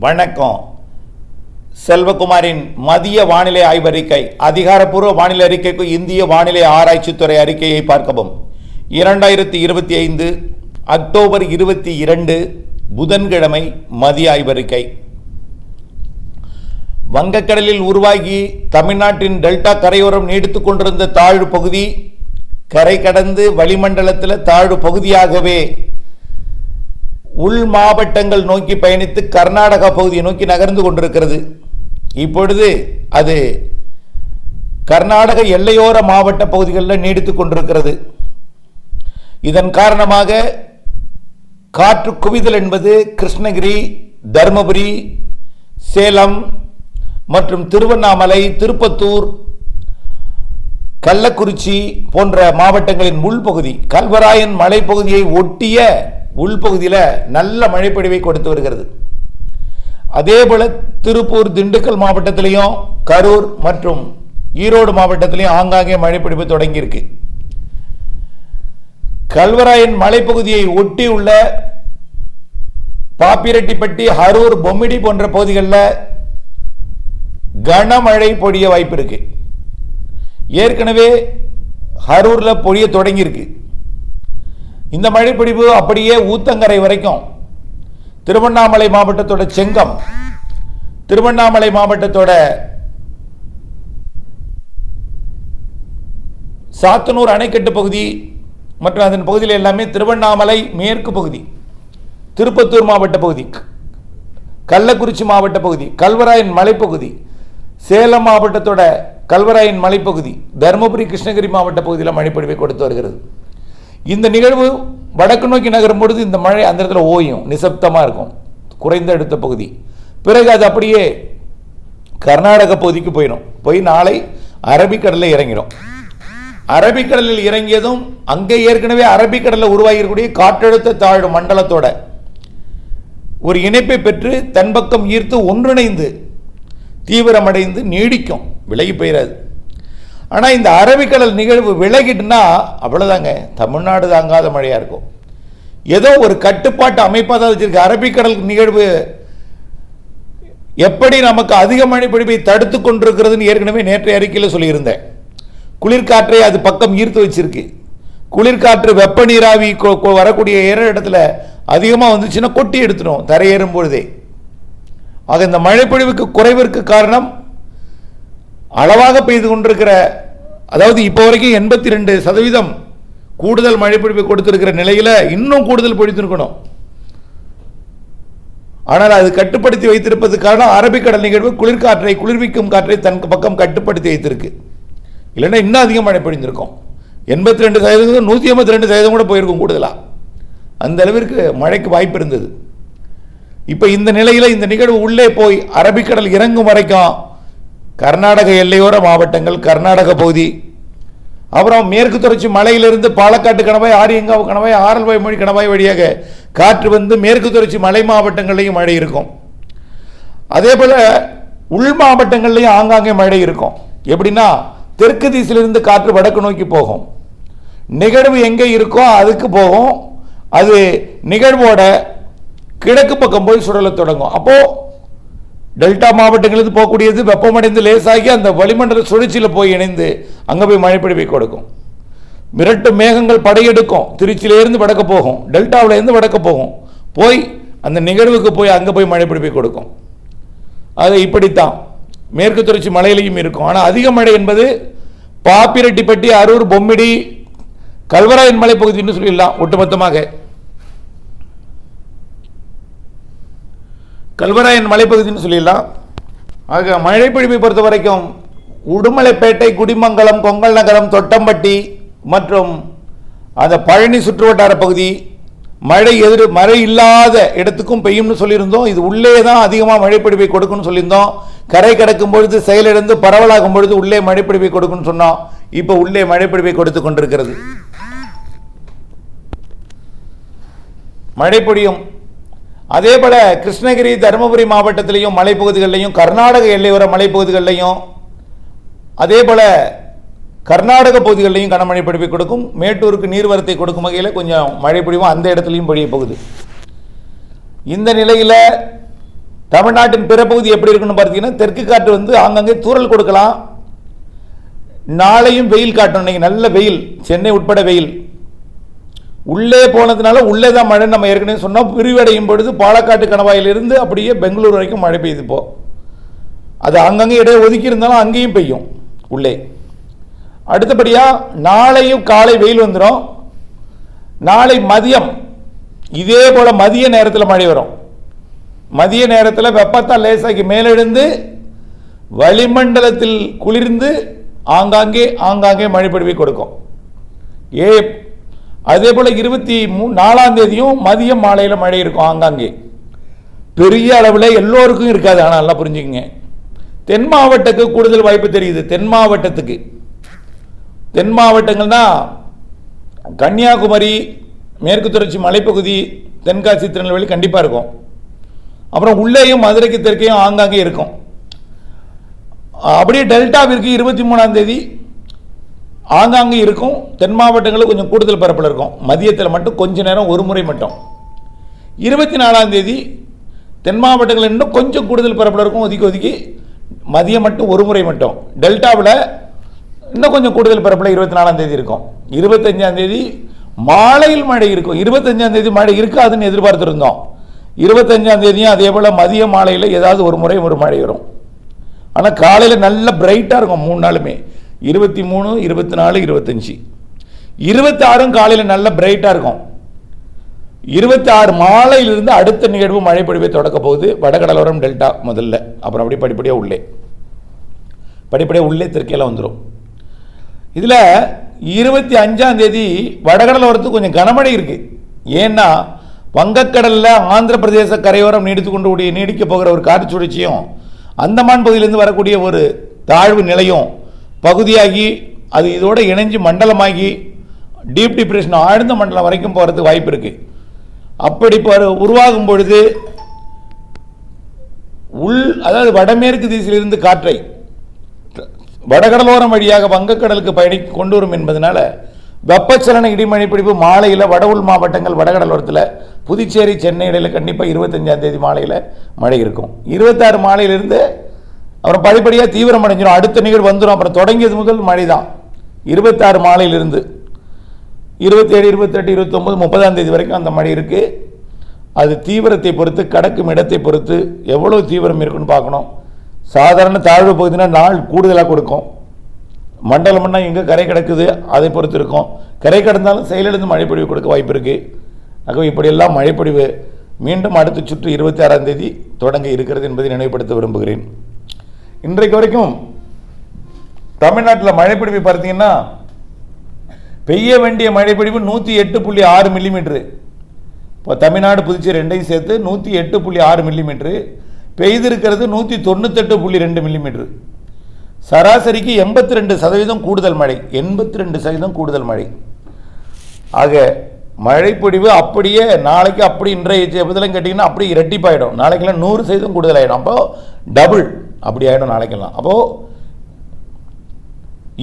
வணக்கம். செல்வகுமாரின் மதிய வானிலை ஆய்வறிக்கை. அதிகாரப்பூர்வ வானிலை அறிக்கைக்கு இந்திய வானிலை ஆராய்ச்சித்துறை அறிக்கையை பார்க்கவும். 2025 அக்டோபர் 22 புதன்கிழமை மதிய ஆய்வறிக்கை. வங்கக்கடலில் உருவாகி தமிழ்நாட்டின் டெல்டா கரையோரம் நீடித்துக் கொண்டிருந்த தாழ்வு பகுதி கரை கடந்து வளிமண்டலத்தில் தாழ்வு பகுதியாகவே உள் மாவட்டங்கள் நோக்கி பயணித்து கர்நாடகா பகுதியை நோக்கி நகர்ந்து கொண்டிருக்கிறது. இப்பொழுது அது கர்நாடக எல்லையோர மாவட்ட பகுதிகளில் நீடித்துக் கொண்டிருக்கிறது. இதன் காரணமாக காற்று குவிதல் என்பது கிருஷ்ணகிரி, தருமபுரி, சேலம் மற்றும் திருவண்ணாமலை, திருப்பத்தூர், கள்ளக்குறிச்சி போன்ற மாவட்டங்களின் உள்பகுதி, கல்வராயன் மலைப்பகுதியை ஒட்டிய உள்பகுதியில் நல்ல மழைப்பொழிவை கொடுத்து வருகிறது. அதேபோல திருப்பூர், திண்டுக்கல் மாவட்டத்திலையும், கரூர் மற்றும் ஈரோடு மாவட்டத்திலையும் ஆங்காங்கே மழைப்பொழிவு தொடங்கியிருக்கு. கல்வராயன் மலைப்பகுதியை ஒட்டி உள்ள பாப்பிரெட்டிப்பட்டி, அரூர், பொம்மிடி போன்ற பகுதிகளில் கனமழை பொழிய வாய்ப்பு இருக்கு. ஏற்கனவே அரூர்ல பொழிய தொடங்கியிருக்கு. இந்த மழைப்பொழிவு அப்படியே ஊத்தங்கரை வரைக்கும், திருவண்ணாமலை மாவட்டத்தோட செங்கம், திருவண்ணாமலை மாவட்டத்தோட சாத்தனூர் அணைக்கட்டு பகுதி மற்றும் அதன் பகுதியில் எல்லாமே, திருவண்ணாமலை மேற்கு பகுதி, திருப்பத்தூர் மாவட்ட பகுதி, கள்ளக்குறிச்சி மாவட்ட பகுதி, கல்வராயன் மலைப்பகுதி, சேலம் மாவட்டத்தோட கல்வராயன் மலைப்பகுதி, தருமபுரி, கிருஷ்ணகிரி மாவட்ட பகுதியில் மழைப்பொழிவை கொடுத்து வருகிறது. இந்த நிகழ்வு வடக்கு நோக்கி நகரும் பொழுது இந்த மழை அந்த இடத்துல ஓயும், நிசப்தமாக இருக்கும், குறைந்த அடுத்த பகுதி. பிறகு அது அப்படியே கர்நாடக பகுதிக்கு போயிடும். போய் நாளை அரபிக்கடலில் இறங்கிடும். அரபிக்கடலில் இறங்கியதும் அங்கே ஏற்கனவே அரபிக்கடலில் உருவாகியிருக்கக்கூடிய காற்றழுத்த தாழ்வு மண்டலத்தோட ஒரு இணைப்பை பெற்று தன் பக்கம் ஈர்த்து ஒன்றிணைந்து தீவிரமடைந்து நீடிக்கும், விலகி போயிடாது. ஆனால் இந்த அரபிக்கடல் நிகழ்வு விலகிட்டுனா அவ்வளோதாங்க, தமிழ்நாடு தாங்காத மழையாக இருக்கும். ஏதோ ஒரு கட்டுப்பாட்டு அமைப்பாக தான் வச்சிருக்கு. அரபிக்கடல் நிகழ்வு எப்படி நமக்கு அதிக மழை பொழிவை தடுத்து கொண்டிருக்கிறதுன்னு ஏற்கனவே நேற்றைய அறிக்கையில் சொல்லியிருந்தேன். குளிர்காற்றை அது பக்கம் ஈர்த்து வச்சிருக்கு. குளிர்காற்று வெப்ப நீராவி வரக்கூடிய ஏற இடத்துல அதிகமாக வந்துச்சுன்னா கொட்டி எடுத்துடும் தரையேறும் பொழுதே. ஆக இந்த மழைப்பொழிவுக்கு குறைவிற்கு காரணம் அளவாக பெய்து கொண்டிருக்கிற, அதாவது இப்போ வரைக்கும் 82% கூடுதல் மழைப்பொழிவை கொடுத்திருக்கிற நிலையில் இன்னும் கூடுதல் பொழித்திருக்கணும். ஆனால் அது கட்டுப்படுத்தி வைத்திருப்பது காரணம் அரபிக்கடல் நிகழ்வு குளிர்காற்றை, குளிர்விக்கும் காற்றை தன் பக்கம் கட்டுப்படுத்தி வைத்திருக்கு. இல்லைன்னா இன்னும் அதிகம் மழை பொழிந்திருக்கும். 82%, 182% கூட போயிருக்கும் கூடுதலாக. அந்த அளவிற்கு மழைக்கு வாய்ப்பு இருந்தது. இப்போ இந்த நிலையில் இந்த நிகழ்வு உள்ளே போய் அரபிக்கடல் இறங்கும் வரைக்கும் கர்நாடக எல்லையோர மாவட்டங்கள், கர்நாடக பகுதி, அப்புறம் மேற்கு தொடர்ச்சி மலையிலிருந்து பாலக்காட்டு கணவாய், ஆரியங்காவு கணவாய், ஆரல்வாய் மொழி கணவாய் வழியாக காற்று வந்து மேற்கு தொடர்ச்சி மலை மாவட்டங்கள்லையும் மழை இருக்கும். அதே போல் உள் மாவட்டங்கள்லையும் ஆங்காங்கே மழை இருக்கும். எப்படின்னா தெற்கு திசையிலிருந்து காற்று வடக்கு நோக்கி போகும். நிகழ்வு எங்கே இருக்கோ அதுக்கு போகும். அது நிகழ்வோட கிழக்கு பக்கம் போய் சுழல தொடங்கும். அப்போது டெல்டா மாவட்டங்களிலிருந்து போகக்கூடியது வெப்பமடைந்து லேசாகி அந்த வளிமண்டல சுழற்சியில் போய் இணைந்து அங்கே போய் மழைப்பொழிவை கொடுக்கும். மிரட்டு மேகங்கள் படையெடுக்கும். திருச்சியிலேருந்து வடக்க போகும், டெல்டாவிலேருந்து வடக்க போகும், போய் அந்த நிகழ்வுக்கு போய் அங்கே போய் மழைப்பொழிவை கொடுக்கும். அது இப்படித்தான் மேற்கு தொடர்ச்சி மலையிலையும் இருக்கும். ஆனால் அதிக மழை என்பது பாப்பிரெட்டிப்பட்டி, அரூர், பொம்மிடி, கல்வராயன் மலைப்பகுதின்னு சொல்லிடலாம். ஒட்டுமொத்தமாக கல்வராயன் மலைப்பகுதின்னு சொல்லிடலாம். ஆக மழைப்பொழிவை பொறுத்த வரைக்கும் உடுமலைப்பேட்டை, குடிமங்கலம், கொங்கல் நகரம், தொட்டம்பட்டி மற்றும் அந்த பழனி சுற்றுவட்டார பகுதி மழை இல்லாத இடத்துக்கும் பெய்யும்னு சொல்லியிருந்தோம். இது உள்ளே தான் அதிகமாக மழைப்பொழிவை கொடுக்குன்னு சொல்லியிருந்தோம். கரை கடக்கும் பொழுது செயலிழந்து பரவலாகும் பொழுது உள்ளே மழைப்பொழிவை கொடுக்குன்னு சொன்னோம். இப்போ உள்ளே மழைப்பொழிவை கொடுத்து கொண்டிருக்கிறது. மழை பொழியும். அதே போல கிருஷ்ணகிரி, தருமபுரி மாவட்டத்திலையும் மலைப்பகுதிகளிலையும், கர்நாடக எல்லையோர மலைப்பகுதிகளிலையும், அதே போல கர்நாடக பகுதிகளிலையும் கனமழை பொழிவை கொடுக்கும். மேட்டூருக்கு நீர்வரத்தை கொடுக்கும் வகையில் கொஞ்சம் மழை பொழிவும் அந்த இடத்துலையும் பொழிய போகுது. இந்த நிலையில் தமிழ்நாட்டின் பிற பகுதி எப்படி இருக்குன்னு பார்த்தீங்கன்னா, தெற்கு காற்று வந்து ஆங்காங்கே தூறல் கொடுக்கலாம். நாளையும் வெயில் காட்டணும். இன்னைக்கு நல்ல வெயில், சென்னை உட்பட வெயில். உள்ளே போனதுனால உள்ளே தான் மழை. நம்ம ஏற்கனவே சொன்னோம், விரிவடையும் பொழுது பாலக்காட்டு கணவாயிலிருந்து அப்படியே பெங்களூர் வரைக்கும் மழை பெய்யுது. இப்போ அது அங்கங்கே இடையே ஒதுக்கி இருந்தாலும் அங்கேயும் பெய்யும் உள்ளே. அடுத்தபடியாக நாளையும் காலை வெயில் வந்துடும். நாளை மதியம் இதே போல் மதிய நேரத்தில் மழை வரும். மதிய நேரத்தில் வெப்பத்தால் லேசாக்கி மேலெழுந்து வளிமண்டலத்தில் குளிர்ந்து ஆங்காங்கே மழை பொழிவை கொடுக்கும். அதே போல் 24ஆம் தேதியும் மதியம் மாலையில் மழை இருக்கும். ஆங்காங்கே பெரிய அளவில் எல்லோருக்கும் இருக்காது. ஆனால் நல்லா புரிஞ்சுக்கங்க, தென் மாவட்டத்துக்கு கூடுதல் வாய்ப்பு தெரியுது. தென் மாவட்டங்கள்னா கன்னியாகுமரி, மேற்கு தொடர்ச்சி மலைப்பகுதி, தென்காசி, திருநெல்வேலி கண்டிப்பாக இருக்கும். அப்புறம் உள்ளேயும் மதுரைக்கு தெற்கையும் ஆங்காங்கே இருக்கும். அப்படியே டெல்டாவிற்கு 23ஆம் தேதி ஆங்காங்கே இருக்கும். தென் மாவட்டங்களில் கொஞ்சம் கூடுதல் பரப்பில் இருக்கும். மதியத்தில் மட்டும் கொஞ்ச நேரம் ஒரு முறை மட்டும். 24ஆம் தேதி தென் மாவட்டங்கள் இன்னும் கொஞ்சம் கூடுதல் பரப்பில் இருக்கும். ஒதுக்கி மதியம் மட்டும் ஒரு முறை மட்டும். டெல்டாவில் இன்னும் கொஞ்சம் கூடுதல் பரப்பில் 24ஆம் தேதி இருக்கும். 25ஆம் தேதி மாலையில் மழை இருக்கும். 25ஆம் தேதி மழை இருக்காதுன்னு எதிர்பார்த்துருந்தோம். 25ஆம் தேதியும் அதே போல் மதிய மாலையில் ஏதாவது ஒரு முறை ஒரு மழை வரும். ஆனால் காலையில் நல்ல பிரைட்டாக இருக்கும். 3 நாளுமே 23, 24, 25, 26 காலையில் நல்ல பிரைட்டாக இருக்கும். 26 மாலையிலிருந்து அடுத்த நிகழ்வு மழை பொழிவை தொடக்க போகுது. வடகடலோரம் டெல்டா முதல்ல, அப்புறம் அப்படி படிப்படியாக உள்ளே தெற்கெல்லாம் வந்துடும். இதில் 25ஆம் தேதி வடகடலோரத்துக்கு கொஞ்சம் கனமழை இருக்குது. ஏன்னா வங்கக்கடலில் ஆந்திர பிரதேச கரையோரம் நீடிக்க போகிற ஒரு காற்று சுழற்சியும் அந்தமான் பகுதியிலிருந்து வரக்கூடிய ஒரு தாழ்வு நிலையும் பகுதியாகி அது இதோடு இணைஞ்சு மண்டலமாகி டீப் டிப்ரெஷன் ஆழ்ந்த மண்டலம் வரைக்கும் போகிறதுக்கு வாய்ப்பு இருக்குது. அப்படி உருவாகும் பொழுது அதாவது வடமேற்கு திசையிலிருந்து காற்றை வடகடலோரம் வழியாக வங்கக்கடலுக்கு கொண்டு வரும் என்பதனால வெப்பச்சலன இடிமழை பிடிப்பு மாலையில் வட உள் மாவட்டங்கள் வடகடலோரத்தில் புதுச்சேரி, சென்னை இடையில் கண்டிப்பாக 25ஆம் தேதி மாலையில் மழை இருக்கும். 26 மாலையிலிருந்து அப்புறம் படிப்படியாக தீவிரம் அடைஞ்சிடும். அடுத்த நிகழ்வு வந்துடும். அப்புறம் தொடங்கியது முதல் மழை தான். 26 மாலையிலிருந்து 27, 28, 29, 30ஆம் தேதி வரைக்கும் அந்த மழை இருக்குது. அது தீவிரத்தை பொறுத்து, கடக்கும் இடத்தை பொறுத்து எவ்வளோ தீவிரம் இருக்குன்னு பார்க்கணும். சாதாரண தாழ்வு பகுதினா நாள் கூடுதலாக கொடுக்கும். மண்டலம்னா எங்கே கரை கிடக்குது அதை பொறுத்து இருக்கும். கரை கடந்தாலும் செயலிழந்து மழைப்பொழிவு கொடுக்க வாய்ப்பு இருக்குது. ஆகவே இப்படியெல்லாம் மழைப்பொழிவு மீண்டும் அடுத்த சுற்று 26ஆம் தேதி தொடங்க இருக்கிறது என்பதை நினைவுபடுத்த விரும்புகிறேன். இன்றைக்கு வரைக்கும் தமிழ்நாட்டில் மழைப்பொழிவு பார்த்தீங்கன்னா, பெய்ய வேண்டிய மழைப்பொழிவு 108.6 மில்லிமீட்டரு. இப்போ தமிழ்நாடு, புதுச்சேரி ரெண்டையும் சேர்த்து 108.6 மில்லிமீட்டரு. பெய்திருக்கிறது 198.2 மில்லிமீட்டரு. சராசரிக்கு 82% கூடுதல் மழை. 82% கூடுதல் மழை. ஆக மழைப்பொழிவு அப்படியே நாளைக்கு அப்படி இன்றைய பதிலும் கேட்டிங்கன்னா அப்படி இரட்டிப்பாயிடும். நாளைக்கெல்லாம் 100% கூடுதல் ஆகிடும். அப்போது டபுள் அப்படி ஆகிடும் நாளைக்கெல்லாம். அப்போது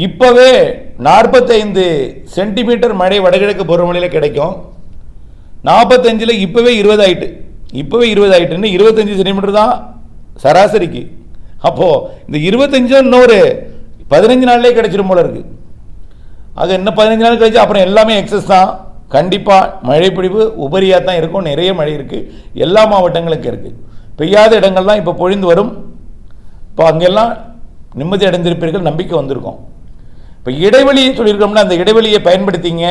இப்போவே 45 சென்டிமீட்டர் மழை வடகிழக்கு பருவமழையில் கிடைக்கும். 45 இப்போவே 20 ஆகிட்டு. இப்போவே 20 ஆகிட்டுன்னு 25 சென்டிமீட்டர் தான் சராசரிக்கு. அப்போது இந்த 25 இன்னொரு 15 நாள்லேயே கிடைச்சிடும் போல இருக்குது. அது இன்னும் 15 நாள் கழிச்சு அப்புறம் எல்லாமே எக்ஸஸ் தான். கண்டிப்பாக மழைப்பொழிவு உபரியாக தான் இருக்கும். நிறைய மழை இருக்குது, எல்லா மாவட்டங்களுக்கும் இருக்குது. பெய்யாத இடங்கள் தான் இப்போ பொழிந்து வரும். இப்போ அங்கெல்லாம் நிம்மதி அடைந்திருப்பீர்கள், நம்பிக்கை வந்திருக்கும். இப்போ இடைவெளியை சொல்லியிருக்கோம்னா அந்த இடைவெளியை பயன்படுத்திங்க.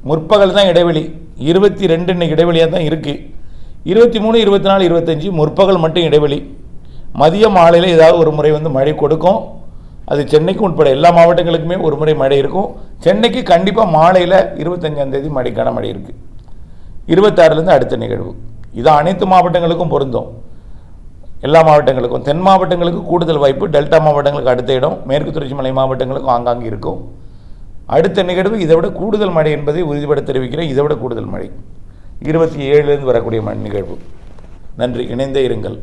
முற்பகல் தான் இடைவெளி. 22 இன்னைக்கு இடைவெளியாக தான் இருக்குது. 23, 24, 25 முற்பகல் மட்டும் இடைவெளி. மதியம் மாலையில் ஏதாவது ஒரு முறை மழை கொடுக்கும். அது சென்னைக்கும் உட்பட எல்லா மாவட்டங்களுக்குமே ஒரு முறை மழை இருக்கும். சென்னைக்கு கண்டிப்பாக மாலையில் 25ஆம் தேதி மழைக்கான மழை இருக்குது. 26லேருந்து அடுத்த நிகழ்வு. இது அனைத்து மாவட்டங்களுக்கும் பொருந்தும். எல்லா மாவட்டங்களுக்கும். தென் மாவட்டங்களுக்கு கூடுதல் வாய்ப்பு. டெல்டா மாவட்டங்களுக்கு அடுத்த இடம். மேற்கு தொடர்ச்சி மலை மாவட்டங்களுக்கும் ஆங்காங்கே இருக்கும். அடுத்த நிகழ்வு இதை விட கூடுதல் மழை என்பதை உறுதிபட தெரிவிக்கிறேன். இதை விட கூடுதல் மழை 27லேருந்து வரக்கூடிய நிகழ்வு. நன்றி. இணைந்தே இருங்கள்.